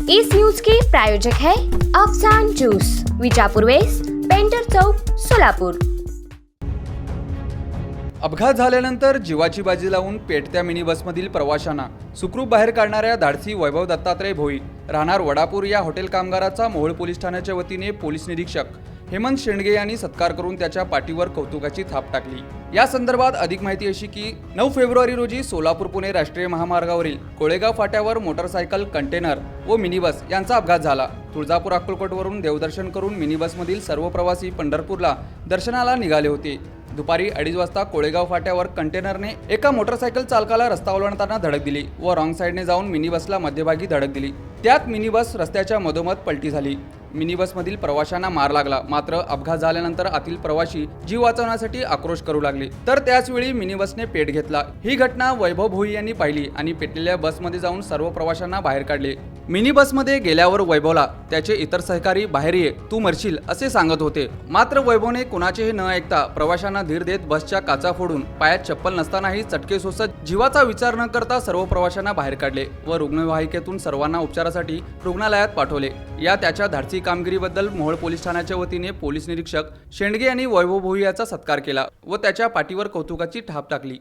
इस news के प्रायोजक है Afsan juice, Vijapur waste, painter चौक, सोलापूर। अपघात झाल्यानंतर जीवाची बाजी लावून पेटत्या मिनी बसमधील प्रवाशांना सुखरूप बाहेर काढणाऱ्या धाडसी वैभव दत्तात्रय भोई राहणार वडापूर या हॉटेल कामगाराचा मोहोळ पोलीस ठाण्याच्या वतीने पोलीस निरीक्षक हेमंत शेंडगे यांनी सत्कार करून त्याच्या पाठीवर कौतुकाची थाप टाकली। या संदर्भात अधिक माहिती अशी की 9 फेब्रुवारी रोजी सोलापूर पुणे राष्ट्रीय महामार्गावरील कोळेगाव फाट्यावर मोटरसायकल, कंटेनर व मिनी बस यांचा अपघात झाला। तुळजापूर अक्कलकोटवरून देवदर्शन करून मिनी बसमधील सर्व प्रवासी पंढरपूरला दर्शनाला निघाले होते। दुपारी 2:30 वाजता कोळेगाव फाट्यावर कंटेनरने एका मोटरसायकल चालकाला रस्ता ओलांडताना धडक दिली व रॉंग साइडने जाऊन मिनी बसला मध्यभागी धडक दिली। त्यात मिनी बस रस्त्याच्या मधोमध पलटी झाली। मिनी बसमधील प्रवाशांना मार लागला, मात्र अपघात झाल्यानंतर आतील प्रवासी जीव वाचवण्यासाठी आक्रोश करू लागले, तर त्याच वेळी मिनी बसने पेट घेतला। ही घटना वैभव भोई यांनी पाहिली आणि पेटलेल्या बसमध्ये जाऊन सर्व प्रवाशांना बाहेर काढले। मिनी बसमध्ये गेल्यावर वैभवला त्याचे इतर सहकारी बाहेर ये, तू मरशील असे सांगत होते, मात्र वैभवने कोणाचेही न ऐकता प्रवाशांना धीर देत बसच्या काचा फोडून पायात चप्पल नसतानाही चटके सोसत जीवाचा विचार न करता सर्व प्रवाशांना बाहेर काढले व रुग्णवाहिकेतून सर्वांना उपचारासाठी रुग्णालयात पाठवले। या त्याच्या धाडसी कामगिरीबद्दल मोहोळ पोलीस ठाण्याच्या वतीने पोलीस निरीक्षक शेंडगे यांनी वैभव भोई याचा सत्कार केला व त्याच्या पाठीवर कौतुकाची थाप टाकली।